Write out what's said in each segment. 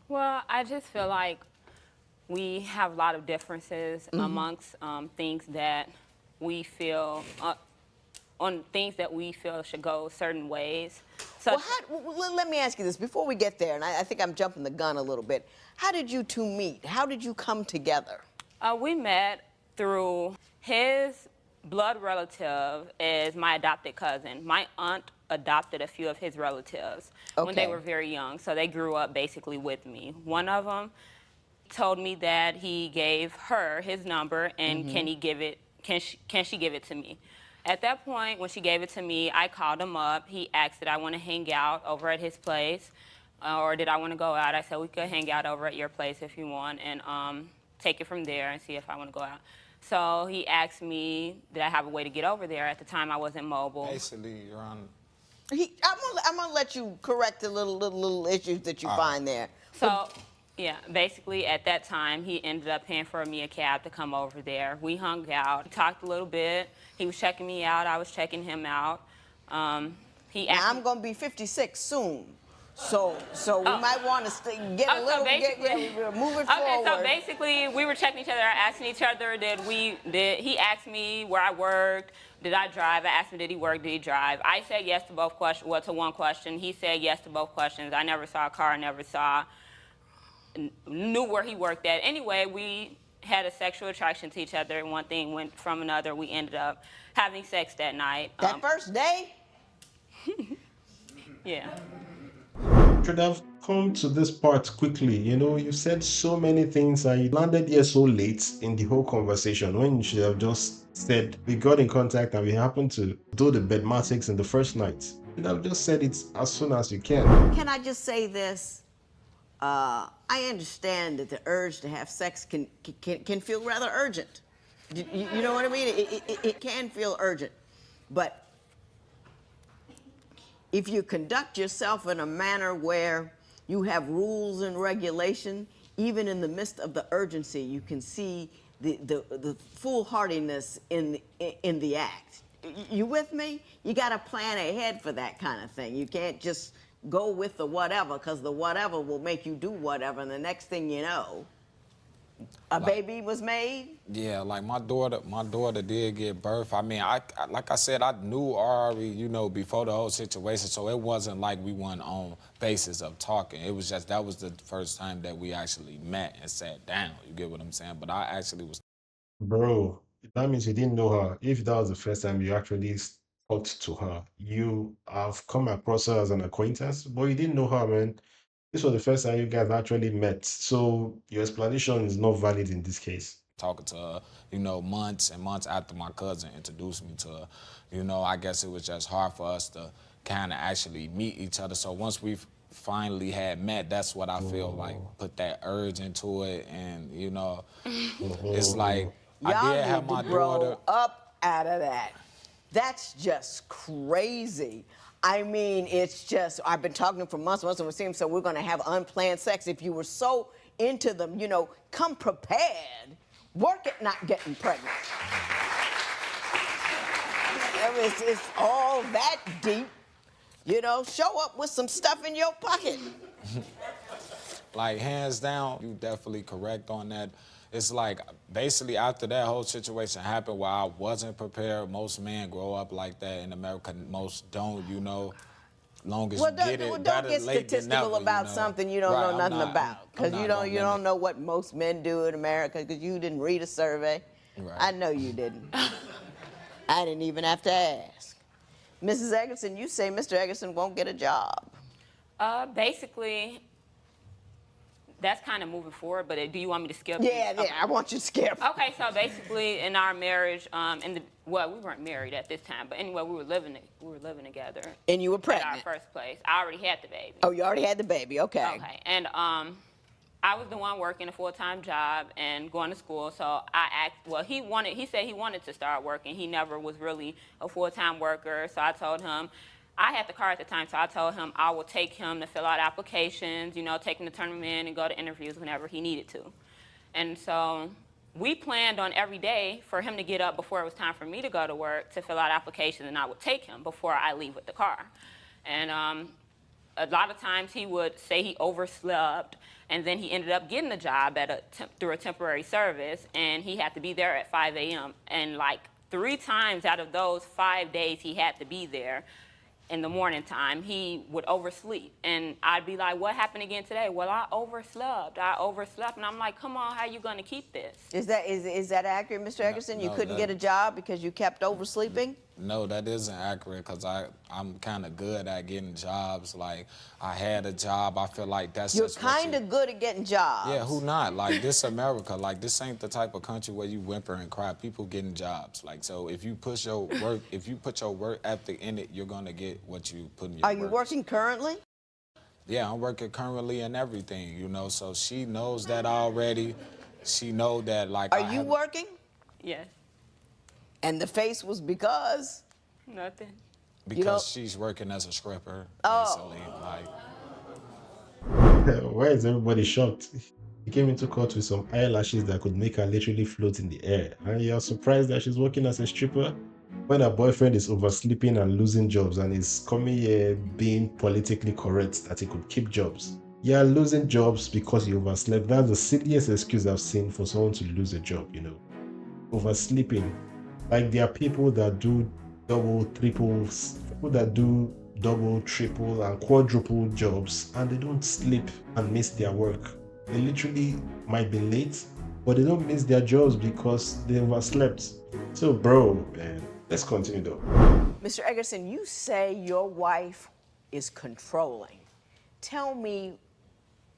Well, I just feel like we have a lot of differences amongst things that we feel, on things that we feel should go certain ways. Well, Such, let me ask you this before we get there, and I think I'm jumping the gun a little bit. How did you two meet? How did you come together? we met through his blood relative is my adopted cousin. My aunt adopted a few of his relatives when they Okay. were very young, so they grew up basically with me. One of them told me that he gave her his number and can he give it, can she give it to me? At that point, when she gave it to me, I called him up. He asked did I want to hang out over at his place, or did I want to go out. I said we could hang out over at your place if you want, and take it from there and see if I want to go out. So he asked me did I have a way to get over there. At the time, I wasn't mobile. Basically, you're on. I'm gonna let you correct the little issues that you find there. So, yeah, basically at that time, he ended up paying for me a cab to come over there. We hung out, talked a little bit. He was checking me out. I was checking him out. He Now asked I'm gonna be 56 soon, so we might want to get a little move it Okay, forward. so basically, we were checking each other, asking each other, he asked me where I worked, did I drive? I asked him, did he work, did he drive? I said yes to both questions, well, to one question. He said yes to both questions. I never saw a car, knew where he worked at. Anyway, we had a sexual attraction to each other, and one thing went from another. We ended up having sex that night. That first day? Yeah. Should have come to this part quickly. You know, you said so many things and you landed here so late in the whole conversation when you should have just said we got in contact and we happened to do the bedmatics in the first night. You should have just said it as soon as you can. Can I just say this? I understand that the urge to have sex can feel rather urgent. You know what I mean? It can feel urgent. But if you conduct yourself in a manner where you have rules and regulation, even in the midst of the urgency, you can see the foolhardiness in the act. You with me? You got to plan ahead for that kind of thing. You can't just go with the whatever, because the whatever will make you do whatever, and the next thing you know, a baby was made. Yeah, like my daughter did give birth. I mean, like I said, I knew already, you know, before the whole situation, so it wasn't like we weren't on basis of talking. It was just, that was the first time that we actually met and sat down, you get what I'm saying? But I actually was. Bro, that means you didn't know her. If that was the first time you actually talked to her, you have come across her as an acquaintance, but you didn't know her, man. This was the first time you guys actually met. So your explanation is not valid in this case. Talking to her, you know, months and months after my cousin introduced me to her. You know, I guess it was just hard for us to kind of actually meet each other. So once we finally had met, that's what I feel like put that urge into it. And, you know, it's like, I Y'all did have need my to grow daughter. up out of that. That's just crazy. I mean, it's just, I've been talking to him for months, and we're seeing, so we're going to have unplanned sex. If you were so into them, you know, come prepared. Work at not getting pregnant. It's all that deep. You know, show up with some stuff in your pocket. Like, hands down, you definitely correct on that. It's like, basically, after that whole situation happened where I wasn't prepared, most men grow up like that in America, most don't, you know. Long as you get it, Don't better get late than statistical never, about you know. something you don't Right, know nothing about. Because you don't know what most men do in America, because you didn't read a survey. Right. I know you didn't. I didn't even have to ask. Mrs. Eggerson, you say Mr. Eggerson won't get a job. Basically, that's kind of moving forward, but do you want me to skip? Yeah, Okay. I want you to skip. Okay, so basically, in our marriage, well, we weren't married at this time, but anyway, we were living together. And you were At pregnant. our first place. I already had the baby. Oh, you already had the baby, okay. Okay, and I was the one working a full-time job and going to school, so I asked, well, he said he wanted to start working. He never was really a full-time worker, so I told him, I had the car at the time, so I told him I would take him to fill out applications, you know, take him to turn them in and go to interviews whenever he needed to. And so we planned on every day for him to get up before it was time for me to go to work to fill out applications, and I would take him before I leave with the car. And a lot of times he would say he overslept, And then he ended up getting a job at through a temporary service, and he had to be there at 5 a.m. And like 3 times out of those 5 days he had to be there in the morning time, he would oversleep. And I'd be like, what happened again today? Well, I overslept. And I'm like, come on, how you gonna keep this? Is that accurate, Mr. Eggerson? You couldn't get a job because you kept oversleeping? No, that isn't accurate because I'm kind of good at getting jobs. Like, I had a job. I feel like that's You're just what kind of good at getting jobs. Yeah, who not? Like, this America. Like, this ain't the type of country where you whimper and cry. People getting jobs. Like, so if you push your work, if you put your work ethic in it, you're gonna get what you put in your Are you working currently? Yeah, I'm working currently and everything, you know. So she knows that already. She know that, like. Are you working? Yes. And the face was because? Nothing. Because she's working as a stripper, Oh. basically. Like. Why is everybody shocked? He came into court with some eyelashes that could make her literally float in the air. And you're surprised that she's working as a stripper? When her boyfriend is oversleeping and losing jobs and is coming here being politically correct that he could keep jobs. You're losing jobs because you overslept. That's the silliest excuse I've seen for someone to lose a job, you know. Oversleeping. Like, there are people that do double, triples, people that do double, triple, and quadruple jobs, and they don't sleep and miss their work. They literally might be late, but they don't miss their jobs because they overslept. So, bro, man, let's continue though. Mr. Eggerson, you say your wife is controlling. Tell me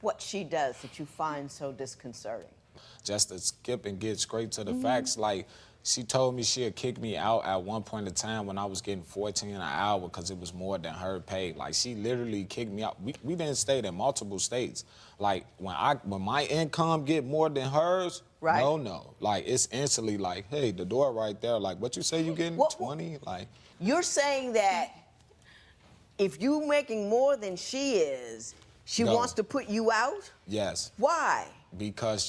what she does that you find so disconcerting. Just to skip and get straight to the facts, like, she told me she'd kick me out at one point in time when I was getting $14 an hour because it was more than her pay. Like, she literally kicked me out. We didn't stay in multiple states. Like, when my income get more than hers, right. No. Like, it's instantly like, hey, the door right there. Like, what you say you getting, 20? Like. You're saying that if you making more than she is, she wants to put you out? Yes. Why? Because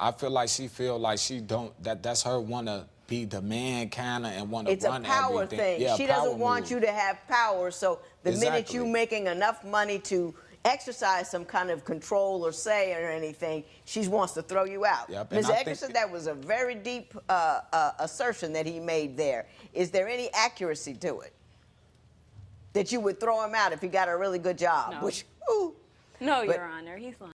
I feel like she feel like she don't, that's her wanna be the man kinda and wanna run everything. It's a power thing. Yeah, she power doesn't want move. you to have power, so the minute Exactly. you making enough money to exercise some kind of control or say or anything, she wants to throw you out. Yep, Ms. and I Eggerson, think that was a very deep assertion that he made there. Is there any accuracy to it? That you would throw him out if he got a really good job? No. Which, ooh. No, But- Your Honor, he's lying.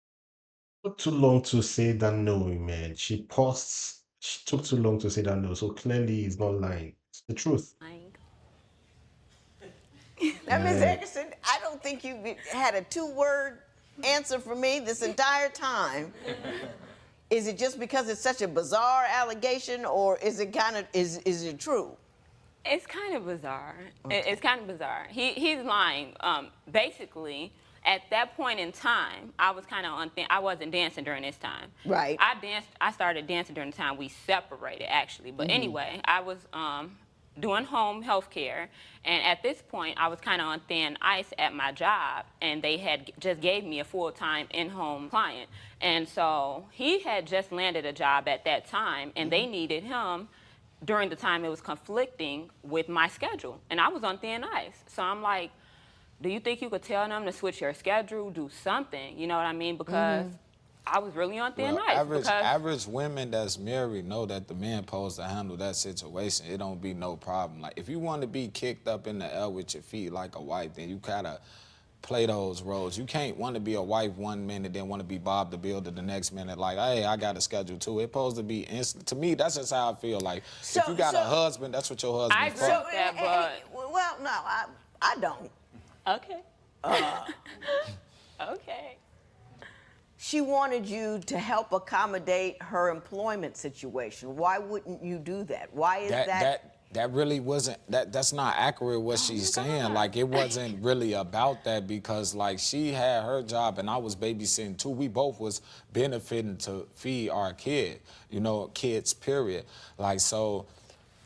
Took too long to say that no, man. She paused. She took too long to say that no, so clearly he's not lying. It's the truth. Now, Ms. Eggerson, I don't think you had a 2-word answer for me this entire time. Is it just because it's such a bizarre allegation, or is it is it true? It's kind of bizarre. It's kind of bizarre. He's lying. Basically, at that point in time, I was kind of I wasn't dancing during this time. Right. I started dancing during the time we separated, actually. But anyway, I was doing home health care, and at this point, I was kind of on thin ice at my job, and they had just gave me a full-time in-home client. And so he had just landed a job at that time, and they needed him during the time it was conflicting with my schedule, and I was on thin ice. So I'm like, do you think you could tell them to switch your schedule, do something? You know what I mean? Because I was really on thin ice. Average women that's married know that the man supposed to handle that situation. It don't be no problem. Like, if you want to be kicked up in the air with your feet like a wife, then you gotta play those roles. You can't want to be a wife one minute, then want to be Bob the Builder the next minute. Like, hey, I got a schedule too. It's supposed to be instant. To me, that's just how I feel. Like, if you got a husband, that's what your husband I for. agree with that, but Well, no, I don't. okay. Okay. She wanted you to help accommodate her employment situation. Why wouldn't you do that? Why is That really wasn't, that's not accurate what she's saying. Like, it wasn't really about that because, like, she had her job and I was babysitting too. We both was benefiting to feed our kid, you know, kids, period. Like, so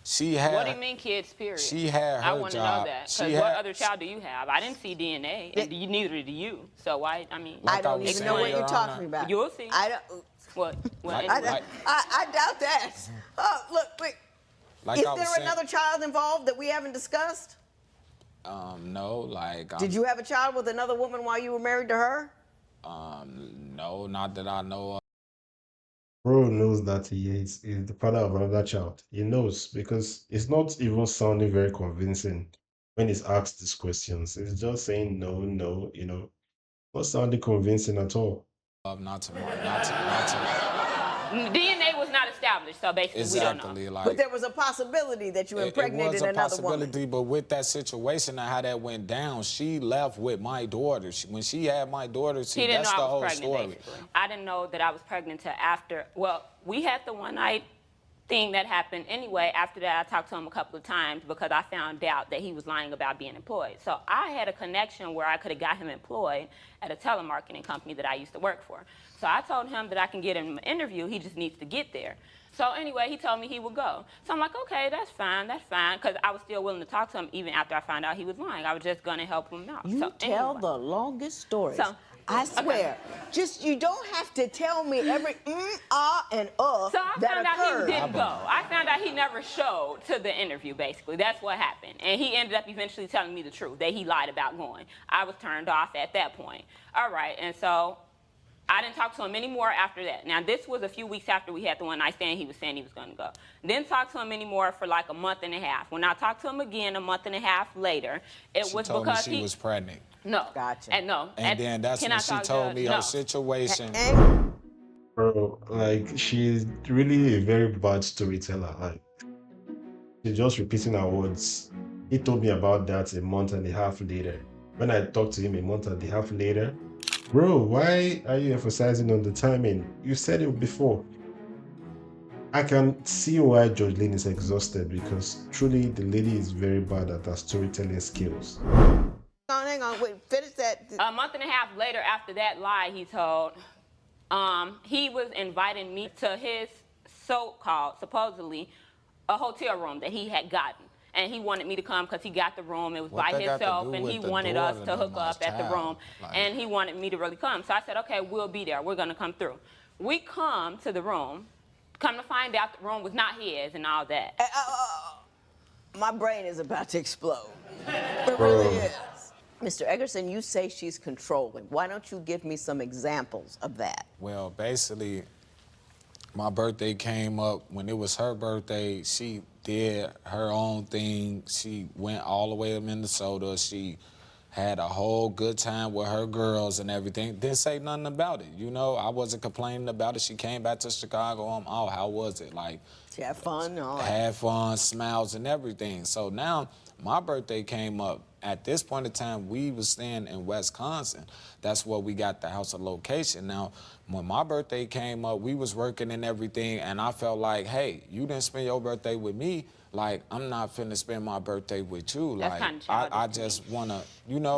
she had... What do you mean kids, period? She had her job. I want to know that. Because what other child do you have? I didn't see DNA, and neither do you. So why, I mean... I don't even know what you're talking about. You'll see. I don't... What? I doubt that. Look, wait. Like Is there another child involved that we haven't discussed? No, like... Did you have a child with another woman while you were married to her? No, not that I know of. Bro knows that he is the father of another child. He knows because it's not even sounding very convincing when he's asked these questions. It's just saying no, no, not sounding convincing at all. Not to my, not to. DNA was not established, so basically we don't know. Exactly, like. But there was a possibility that you It impregnated was a another woman. possibility, but with that situation and how that went down, she left with my daughter. When she had my daughter, He didn't that's know the I was whole pregnant, story. basically. I didn't know that I was pregnant till after. Well, we had the one night thing that happened anyway. After that, I talked to him a couple of times because I found out that he was lying about being employed. So I had a connection where I could have got him employed at a telemarketing company that I used to work for. So I told him that I can get him an interview. He just needs to get there. So anyway, he told me he would go. So I'm like, okay, that's fine, because I was still willing to talk to him even after I found out he was lying. I was just going to help him out. You so tell anyway. the longest stories. So- I swear. Just, you don't have to tell me every and So I that found out occurred. he didn't go. I found out he never showed to the interview, basically. That's what happened. And he ended up eventually telling me the truth, that he lied about going. I was turned off at that point. All right, and so I didn't talk to him anymore after that. Now, this was a few weeks after we had the one night stand. He was saying he was going to go. Didn't talk to him anymore for like a month and a half. When I talked to him again a month and a half later, it was She told because me she was pregnant. No. Gotcha. And no. And then that's when she told me her situation. Bro, like she's really a very bad storyteller. Like she's just repeating her words. He told me about that a month and a half later. When I talked to him a month and a half later, bro, why are you emphasizing on the timing? You said it before. I can see why Judge Lynn is exhausted because truly the lady is very bad at her storytelling skills. Hang on, wait, finish that. A month and a half later, after that lie he told, he was inviting me to his so-called, supposedly, a hotel room that he had gotten. And he wanted me to come because he got the room. It was What by they got to himself, do and with he the wanted us daughter to and hook the up at the child? room. Like- And he wanted me to really come. So I said, okay, we'll be there. We're going to come through. We come to the room. Come to find out the room was not his and all that. My brain is about to explode. It really is. Mr. Eggerson, you say she's controlling. Why don't you give me some examples of that? Well, basically, my birthday came up. When it was her birthday, she did her own thing. She went all the way to Minnesota. She had a whole good time with her girls and everything. Didn't say nothing about it. I wasn't complaining about it. She came back to Chicago. Oh, how was it? Like, She had fun, all that. had fun, smiles and everything. So now my birthday came up. At this point in time, we was staying in Wisconsin. That's where we got the house of location. Now, when my birthday came up, we was working and everything, and I felt like, hey, you didn't spend your birthday with me. Like, I'm not finna spend my birthday with you. That's Like, kinda childish I to just wanna,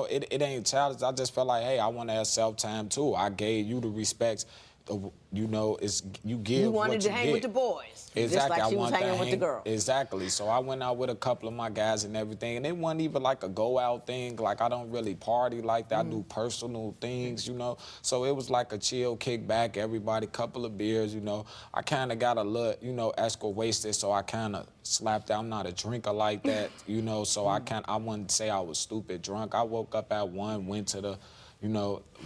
it ain't childish. I just felt like, hey, I wanna have self-time too. I gave you the respect. It's you give You what wanted you to hang get. with the boys. Exactly. Just like I she was wanted to hanging with the girls. Exactly. So I went out with a couple of my guys and everything, and it wasn't even like a go out thing. Like, I don't really party like that. I do personal things, So it was like a chill kickback, everybody, couple of beers, I kind of got a little, extra wasted, so I kind of slapped out. I'm not a drinker like that, So I wouldn't say I was stupid drunk. I woke up at 1, went to the,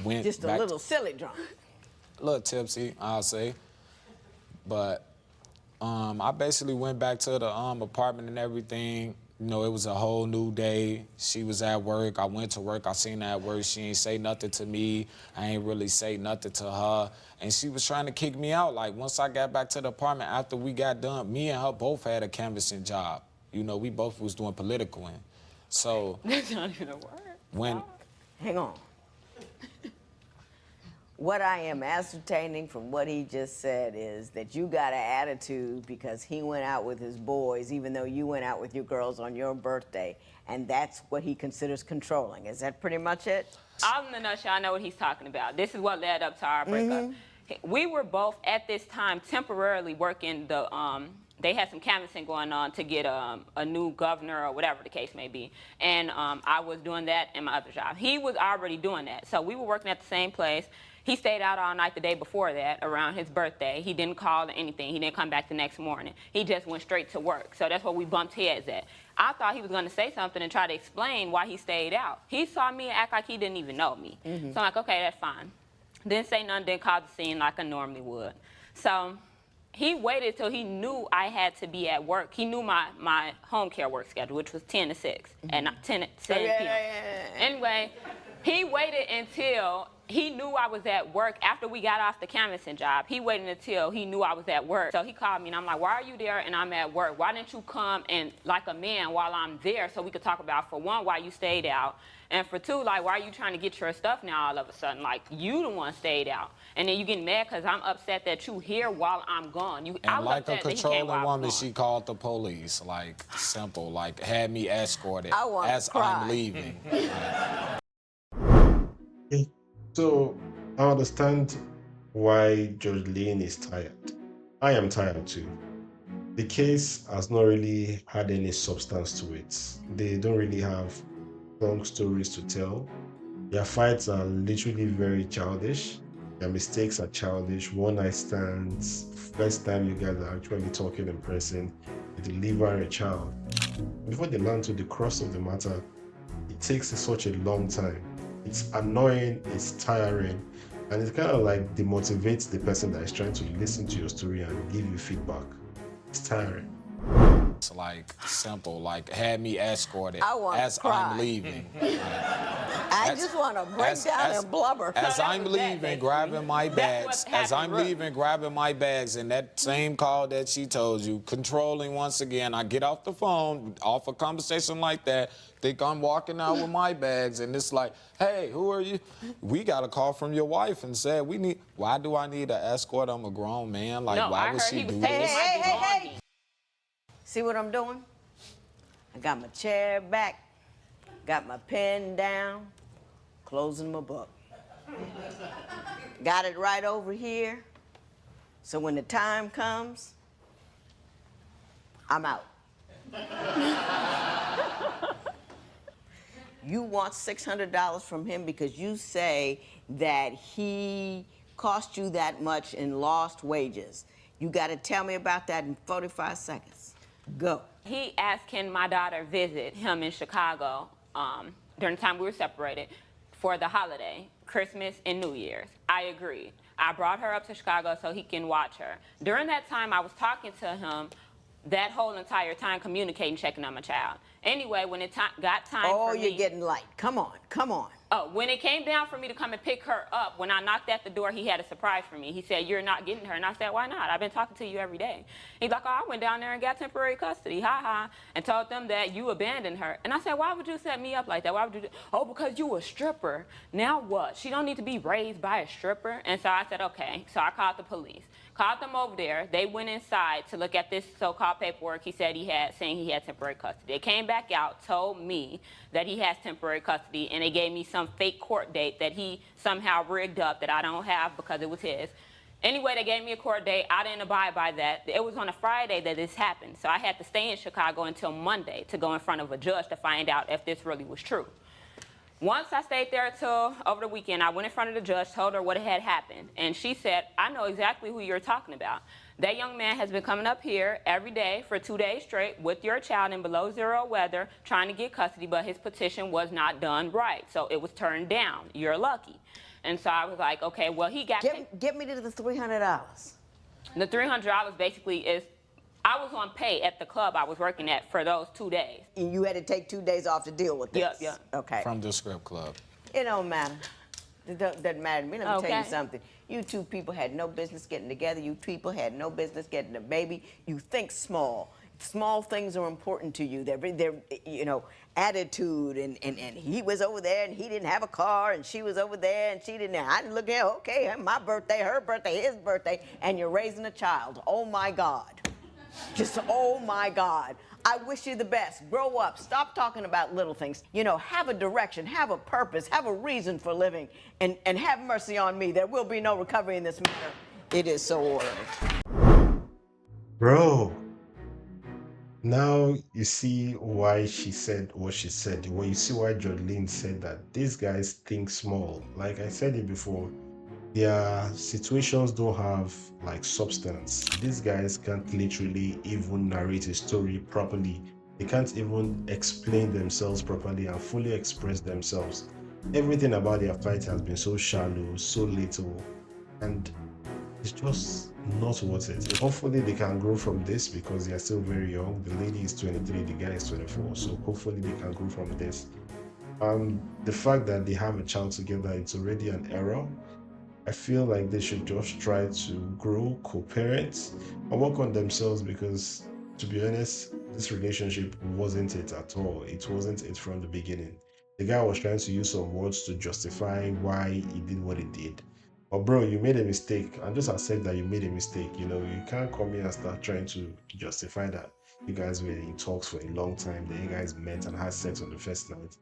went Just a back little silly drunk. a little tipsy, I'll say. But I basically went back to the apartment and everything. It was a whole new day. She was at work. I went to work. I seen her at work. She ain't say nothing to me. I ain't really say nothing to her. And she was trying to kick me out. Like, once I got back to the apartment, after we got done, me and her both had a canvassing job. We both was doing political. So That's not even a word. when... Hang on. What I am ascertaining from what he just said is that you got an attitude because he went out with his boys, even though you went out with your girls on your birthday, and that's what he considers controlling. Is that pretty much it? All in a nutshell, I know what he's talking about. This is what led up to our breakup. We were both at this time temporarily working the. They had some canvassing going on to get a new governor or whatever the case may be, and I was doing that in my other job. He was already doing that, so we were working at the same place. He stayed out all night the day before that, around his birthday. He didn't call or anything. He didn't come back the next morning. He just went straight to work. So that's where we bumped heads at. I thought he was going to say something and try to explain why he stayed out. He saw me and act like he didn't even know me. So I'm like, okay, that's fine. Didn't say nothing, didn't cause a scene like I normally would. So he waited till he knew I had to be at work. He knew my home care work schedule, which was 10 to 6, and not 10 p.m. Anyway, he waited until he knew I was at work after we got off the canvassing job. He waited until he knew I was at work. So he called me and I'm like, why are you there and I'm at work? Why didn't you come and like a man while I'm there so we could talk about, for one, why you stayed out, and for two, like, why are you trying to get your stuff now all of a sudden? Like, you the one stayed out. And then you getting mad because I'm upset that you here while I'm gone. And like a controlling woman, she called the police. Like, simple. Like, had me escorted as I'm leaving. So I understand why Judge Lynn is tired. I am tired too. The case has not really had any substance to it. They don't really have long stories to tell. Their fights are literally very childish. Their mistakes are childish. One night stands. First time you guys are actually talking in person, you deliver a child. Before they land to the crux of the matter, it takes such a long time. It's annoying, it's tiring, and it kind of like demotivates the person that is trying to listen to your story and give you feedback. It's tiring. It's like simple. Like, had me escorted as I'm leaving. I just want to break down and blubber. As I'm leaving, grabbing my bags. As I'm leaving, grabbing my bags, and that same call that she told you, controlling once again. I get off the phone, off a conversation like that, think I'm walking out with my bags, and it's like, hey, who are you? We got a call from your wife and said why do I need an escort? I'm a grown man. Like, why would she do this? Hey. See what I'm doing? I got my chair back, got my pen down, closing my book. Got it right over here, so when the time comes, I'm out. You want $600 from him because you say that he cost you that much in lost wages. You got to tell me about that in 45 seconds. Go. He asked, can my daughter visit him in Chicago during the time we were separated for the holiday, Christmas and New Year's. I agreed. I brought her up to Chicago so he can watch her. During that time, I was talking to him that whole entire time, communicating, checking on my child. Anyway, when it got time for me... Oh, you're getting light. Come on. Oh, when it came down for me to come and pick her up, when I knocked at the door, he had a surprise for me. He said, you're not getting her. And I said, why not? I've been talking to you every day. He's like, oh, I went down there and got temporary custody, and told them that you abandoned her. And I said, why would you set me up like that? Why would you do... Oh, because you a stripper. Now what? She don't need to be raised by a stripper? And so I said, okay. So I called the police. Called them over there. They went inside to look at this so-called paperwork he said he had, saying he had temporary custody. They came back out, told me that he has temporary custody, and they gave me some fake court date that he somehow rigged up that I don't have because it was his. Anyway, they gave me a court date. I didn't abide by that. It was on a Friday that this happened, so I had to stay in Chicago until Monday to go in front of a judge to find out if this really was true. Once I stayed there till over the weekend, I went in front of the judge, told her what had happened, and she said, I know exactly who you're talking about. That young man has been coming up here every day for 2 days straight with your child in below zero weather trying to get custody, but his petition was not done right, so it was turned down. You're lucky. And so I was like, okay, well, he got... Get me to the $300. The $300 basically is... I was on pay at the club I was working at for those 2 days. And you had to take 2 days off to deal with this? Yeah. Okay. From the strip club. It don't matter. It doesn't matter to me. Let me tell you something. You two people had no business getting together. You people had no business getting a baby. You think small. Small things are important to you. They're you know, attitude, and he was over there and he didn't have a car, and she was over there and she didn't. I didn't look at, okay, my birthday, her birthday, his birthday, and you're raising a child. Oh my God. Just, oh my God. I wish you the best. Grow up. Stop talking about little things. You know, have a direction, have a purpose, have a reason for living, and have mercy on me. There will be no recovery in this matter. It is so orderly. Bro, now you see why she said what she said. Well, you see why Judge Lynn said that these guys think small. Like I said it before, their situations don't have like substance. These guys can't literally even narrate a story properly. They can't even explain themselves properly and fully express themselves. everything about their fight has been so shallow, so little, and it's just not worth it. Hopefully they can grow from this because they are still very young. The lady is 23, the guy is 24. So hopefully they can grow from this. The fact that they have a child together, it's already an error. I feel like they should just try to grow, co-parent, and work on themselves because, to be honest, this relationship wasn't it at all. It wasn't it from the beginning. The guy was trying to use some words to justify why he did what he did. But bro, you made a mistake, and just accept that you made a mistake. You can't come here and start trying to justify that you guys were in talks for a long time, that you guys met and had sex on the first night.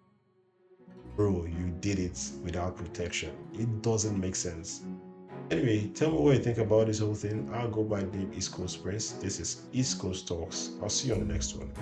Bro, you did it without protection. It doesn't make sense. Anyway, tell me what you think about this whole thing. I'll go by the name East Coast Prince. This is East Coast Talks. I'll see you on the next one.